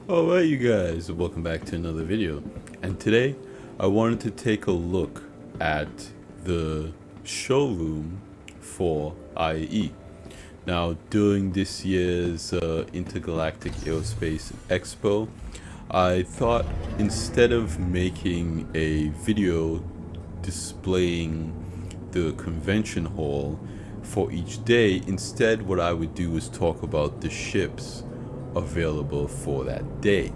Alright you guys, welcome back to another video. And today I wanted to take a look at the showroom for IAE. Now during this year's Intergalactic Aerospace Expo, I thought instead of making a video displaying the convention hall for each day, instead what I would do is talk about the ships available for that day.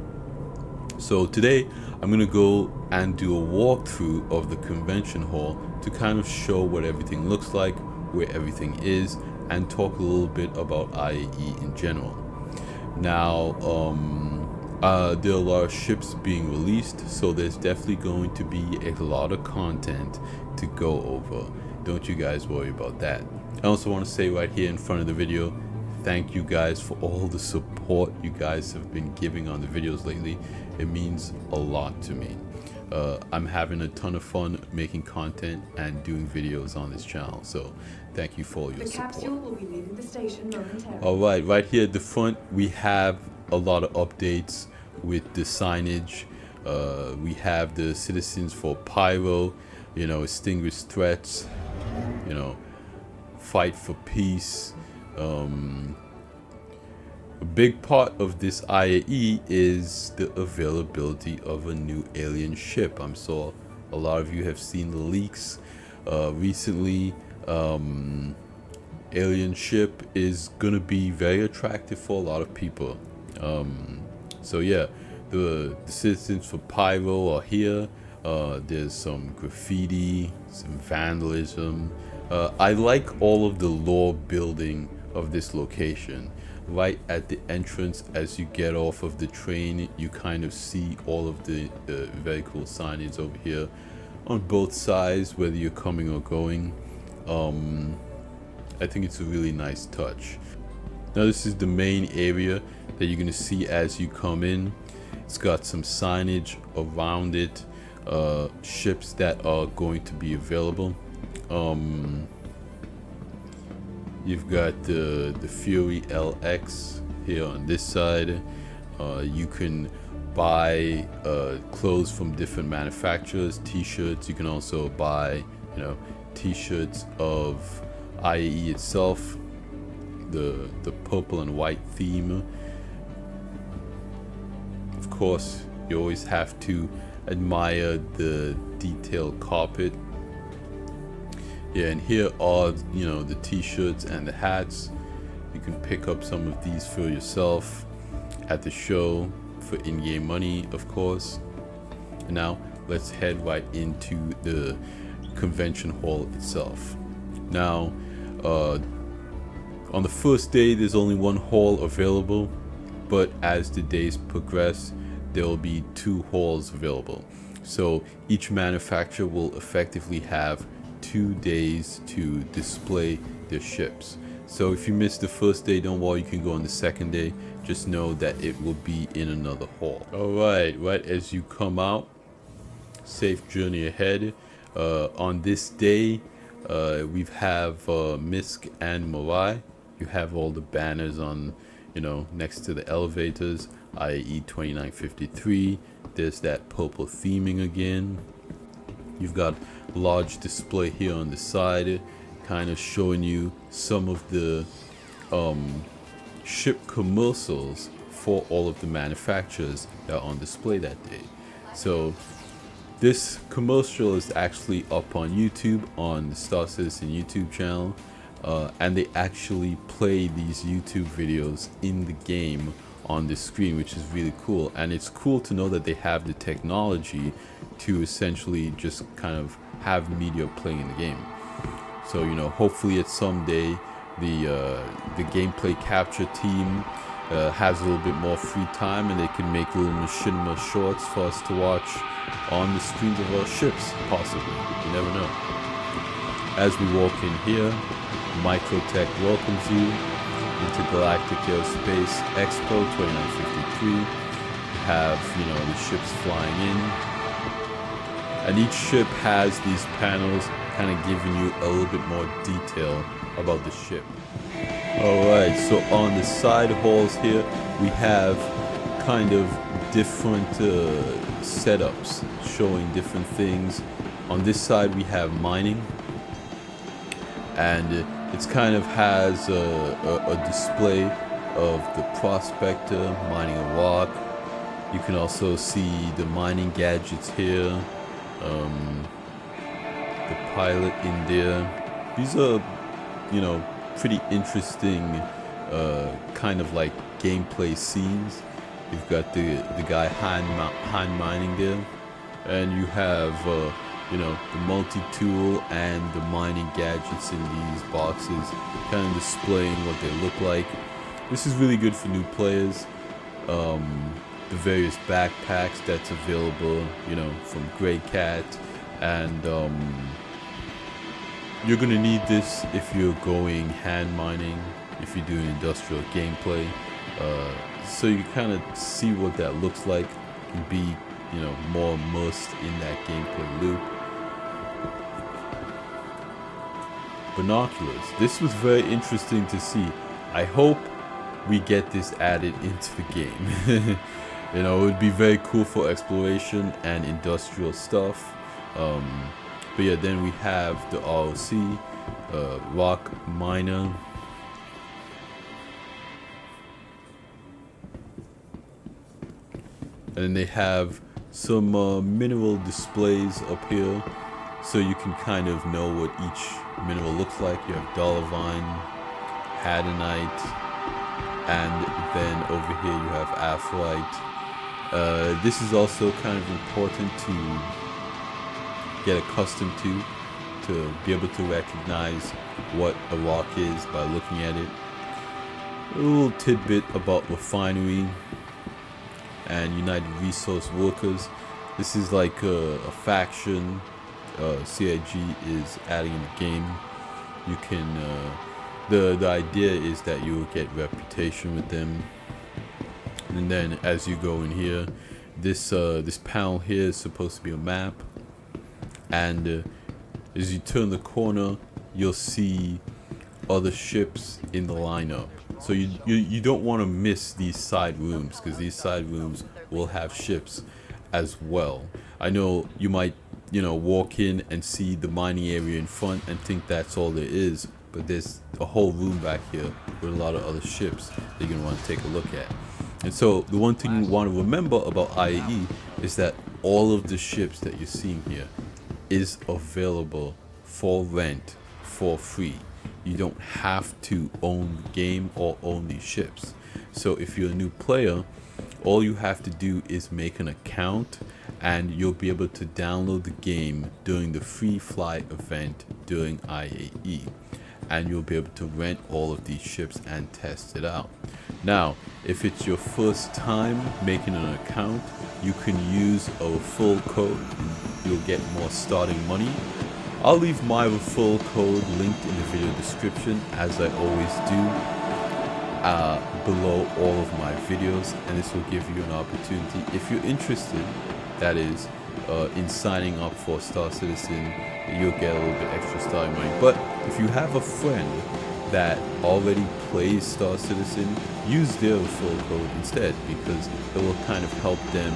So today I'm gonna go and do a walkthrough of the convention hall to kind of show what everything looks like, where everything is, and talk a little bit about IAE in general. Now there are a lot of ships being released, so there's definitely going to be a lot of content to go over. Don't you guys worry about that. I also want to say right here in front of the video, thank you guys for all the support you guys have been giving on the videos lately. It means a lot to me. I'm having a ton of fun making content and doing videos on this channel, so thank you for all your support. The capsule will be leaving the station momentarily. Alright, right here at the front we have a lot of updates with the signage. We have the Citizens for Pyro, extinguish threats, fight for peace. A big part of this IAE is the availability of a new alien ship. I'm sure a lot of you have seen the leaks recently. Alien ship is gonna be very attractive for a lot of people. So yeah, the Citizens for Pyro are here. There's some graffiti, some vandalism. I like all of the lore building of this location. Right at the entrance, as you get off of the train, you kind of see all of the very cool signage over here on both sides, whether you're coming or going. I think it's a really nice touch. Now this is the main area that you're going to see as you come in. It's got some signage around it, ships that are going to be available. You've got the Fury LX here on this side. You can buy clothes from different manufacturers, t-shirts. You can also buy, t-shirts of IAE itself, the purple and white theme. Of course, you always have to admire the detailed carpet. Yeah, and here are, the t-shirts and the hats. You can pick up some of these for yourself at the show for in-game money, of course. And now let's head right into the convention hall itself. Now, on the first day, there's only one hall available, but as the days progress, there will be 2 halls available. So each manufacturer will effectively have 2 days to display their ships. So if you miss the first day, don't worry, you can go on the second day. Just know that it will be in another hall. Alright, right as you come out, safe journey ahead. On this day, we have Misk and Morai. You have all the banners on, next to the elevators. IAE 2953. There's that purple theming again. You've got a large display here on the side, kind of showing you some of the ship commercials for all of the manufacturers that are on display that day. So this commercial is actually up on YouTube, on the Star Citizen YouTube channel, and they actually play these YouTube videos in the game on the screen, which is really cool. And it's cool to know that they have the technology to essentially just kind of have media playing in the game. So hopefully at some day the gameplay capture team has a little bit more free time and they can make little machinima shorts for us to watch on the screens of our ships, possibly. You never know. As we walk in here, Microtech welcomes you into Galactic Aerospace Expo 2953. You have, the ships flying in. And each ship has these panels kind of giving you a little bit more detail about the ship. Alright, so on the side halls here, we have kind of different setups showing different things. On this side we have mining, and it's kind of has a display of the prospector mining a rock. You can also see the mining gadgets here, the pilot in there. These are, you know, pretty interesting kind of like gameplay scenes. You've got the guy hand mining there, and you have you know, the multi-tool and the mining gadgets in these boxes, kind of displaying what they look like. This is really good for new players. The various backpacks that's available, you know, from Grey Cat, and you're gonna need this if you're going hand mining, if you're doing industrial gameplay, so you kind of see what that looks like and be, you know, more immersed in that gameplay loop. Binoculars. This was very interesting to see. I hope we get this added into the game. You know, it would be very cool for exploration and industrial stuff. But yeah, then we have the ROC, rock miner. And then they have some mineral displays up here, so you can kind of know what each mineral looks like. You have dollarvine, hadanite, and then over here you have aphrite. This is also kind of important to get accustomed to be able to recognize what a rock is by looking at it. A little tidbit about refinery and United Resource Workers. This is like a faction CIG is adding in the game. You can the idea is that you will get reputation with them, and then as you go in here, this panel here is supposed to be a map, and as you turn the corner you'll see other ships in the lineup. So you don't want to miss these side rooms, because these side rooms will have ships as well. I know you might, you know, walk in and see the mining area in front and think that's all there is, but there's a whole room back here with a lot of other ships that you're going to want to take a look at. And so the one thing you want to remember about IAE is that all of the ships that you're seeing here is available for rent for free. You don't have to own the game or own these ships. So if you're a new player, all you have to do is make an account, and you'll be able to download the game during the free fly event during IAE, and you'll be able to rent all of these ships and test it out. Now, if it's your first time making an account, you can use a referral code. You'll get more starting money. I'll leave my referral code linked in the video description, as I always do, below all of my videos, and this will give you an opportunity, if you're interested, that is, in signing up for Star Citizen. You'll get a little bit extra starting money. But if you have a friend that already plays Star Citizen, use their referral code instead, because it will kind of help them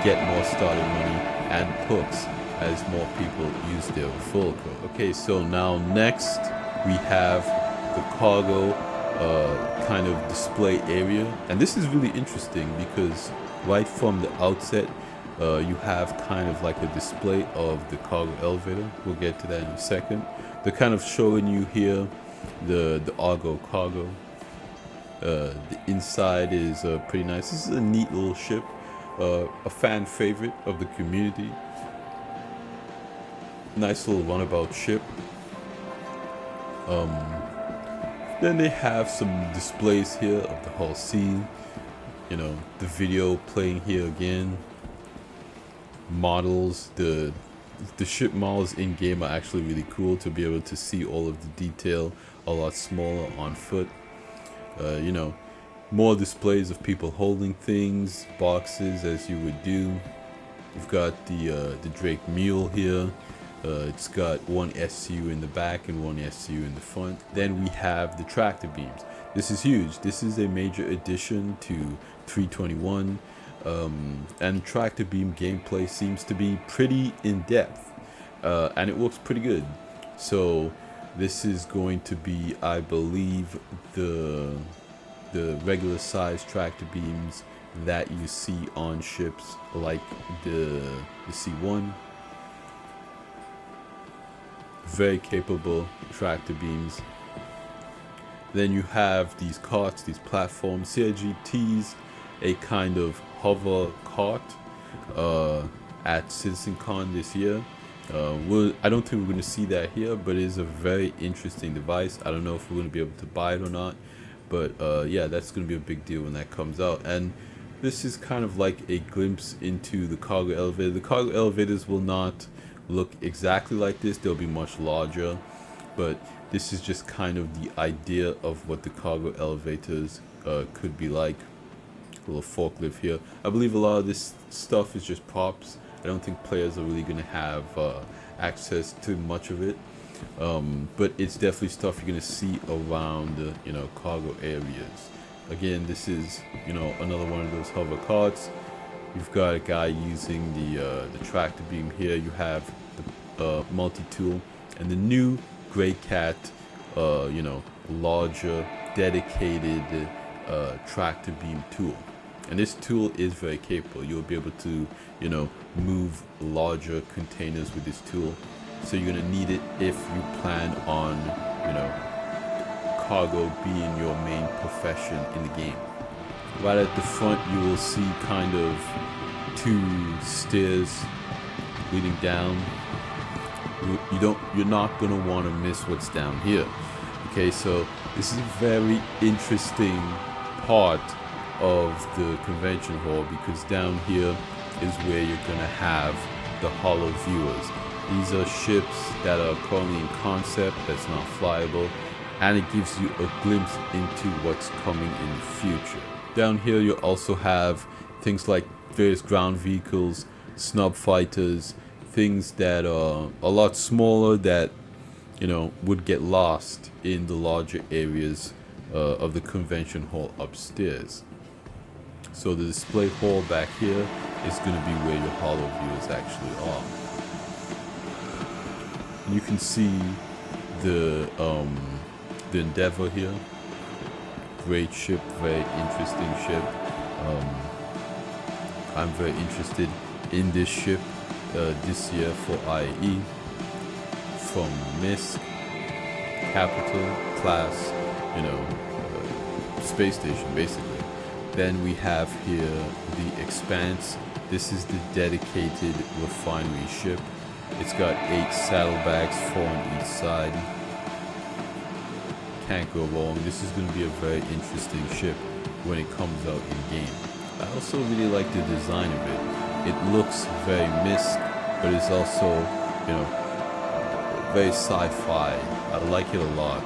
get more starting money and perks as more people use their referral code. Okay, so now next we have the cargo kind of display area, and this is really interesting because right from the outset you have kind of like a display of the cargo elevator. We'll get to that in a second. They're kind of showing you here the Argo cargo. The inside is pretty nice. This is a neat little ship, a fan favorite of the community. Nice little runabout ship. Then they have some displays here of the whole scene. You know, the video playing here again. Models, the ship models in game are actually really cool to be able to see all of the detail a lot smaller on foot. You know, more displays of people holding things, boxes, as you would do. You've got the Drake Mule here. It's got one SU in the back and one SU in the front. Then we have the tractor beams. this is huge. This is a major addition to 321, and tractor beam gameplay seems to be pretty in depth, and it looks pretty good. So this is going to be, I believe, the regular size tractor beams that you see on ships like the C1. Very capable tractor beams. Then you have these carts, these platforms. CIG a kind of hover cart at CitizenCon this year. I don't think we're going to see that here, but it is a very interesting device. I don't know if we're going to be able to buy it or not, but yeah, that's going to be a big deal when that comes out. And this is kind of like a glimpse into the cargo elevator. The cargo elevators will not look exactly like this. They'll be much larger, but this is just kind of the idea of what the cargo elevators could be like. A little forklift here. I believe a lot of this stuff is just props. I don't think players are really going to have access to much of it, but it's definitely stuff you're going to see around cargo areas. Again, this is another one of those hover carts. You've got a guy using the tractor beam here. You have the multi-tool and the new Gray Cat, larger dedicated tractor beam tool. And this tool is very capable. You'll be able to, move larger containers with this tool. So you're gonna need it if you plan on, cargo being your main profession in the game. Right at the front, you will see kind of two stairs leading down. You're not gonna want to miss what's down here. Okay, so this is a very interesting part of the convention hall, because down here is where you're gonna have the Holo-viewers. These are ships that are currently in concept, that's not flyable, and it gives you a glimpse into what's coming in the future. Down here you also have things like various ground vehicles, snub fighters, things that are a lot smaller that would get lost in the larger areas of the convention hall upstairs. So the display hall back here is going to be where your Holo-viewers actually are. And you can see the Endeavor here. Great ship, very interesting ship. I'm very interested in this ship this year for IAE. From MISC, Capital, Class, space station basically. Then we have here the Expanse. This is the dedicated refinery ship. It's got 8 saddlebags, 4 on each side. Can't go wrong. This is going to be a very interesting ship when it comes out in game. I also really like the design of it. It looks very MISC, but it's also, very sci-fi. I like it a lot.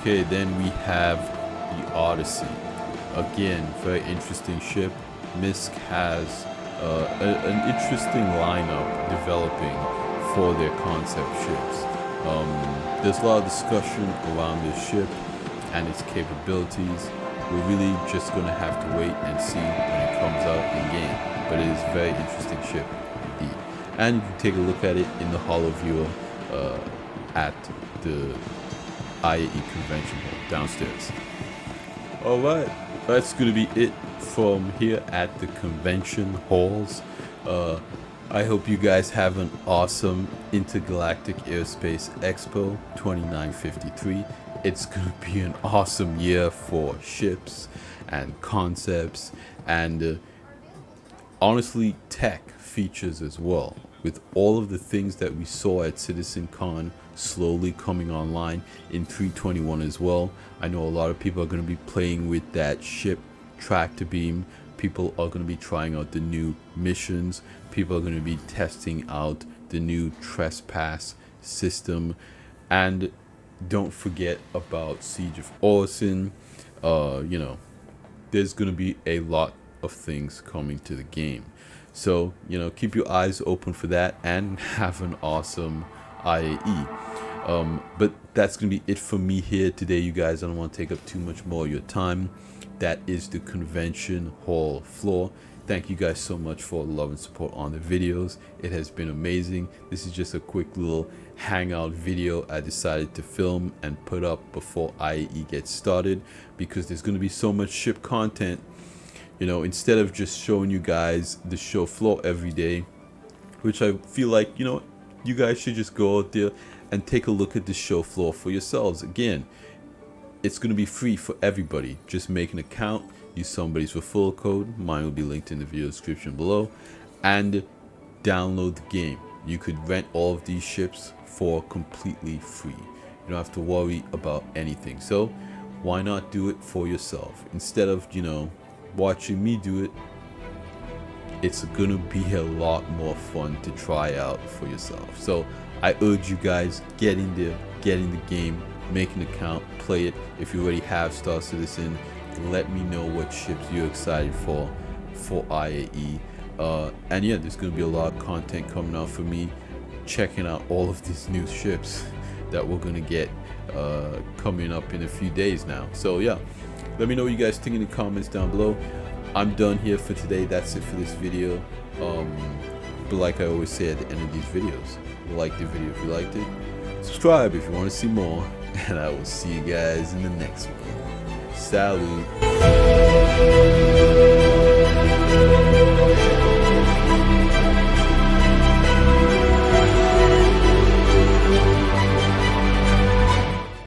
Okay, then we have the Odyssey. Again, very interesting ship. MISC has an interesting lineup developing for their concept ships. There's a lot of discussion around this ship and its capabilities. We're really just going to have to wait and see when it comes out in game. But it is a very interesting ship indeed. And you can take a look at it in the Holo-viewer at the IAE convention hall downstairs. Alright, that's going to be it from here at the convention halls. I hope you guys have an awesome Intergalactic Airspace Expo 2953. It's going to be an awesome year for ships and concepts and honestly tech features as well. With all of the things that we saw at CitizenCon slowly coming online in 321 as well. I know a lot of people are going to be playing with that ship tractor beam. People are going to be trying out the new missions. People are going to be testing out the new trespass system. And don't forget about Siege of Orson. There's going to be a lot of things coming to the game. So, you know, keep your eyes open for that and have an awesome IAE. But that's going to be it for me here today, you guys. I don't want to take up too much more of your time. That is the convention hall floor. Thank you guys so much for love and support on the videos. It has been amazing. This is just a quick little hangout video I decided to film and put up before IAE gets started, because there's going to be so much ship content. You know, instead of just showing you guys the show floor every day, which I feel like, you know, you guys should just go out there and take a look at the show floor for yourselves. Again, it's going to be free for everybody. Just make an account, use somebody's referral code, mine will be linked in the video description below, and download the game. You could rent all of these ships for completely free. You don't have to worry about anything. So why not do it for yourself? Instead of, you know, watching me do it, it's gonna be a lot more fun to try out for yourself. So I urge you guys, get in there, get in the game, make an account, play it. If you already have Star Citizen, let me know what ships you're excited for IAE. And yeah, there's gonna be a lot of content coming out for me, checking out all of these new ships that we're gonna get coming up in a few days now. So yeah, let me know what you guys think in the comments down below. I'm done here for today. That's it for this video. But like I always say at the end of these videos, like the video if you liked it, subscribe if you want to see more, and I will see you guys in the next one. Salute.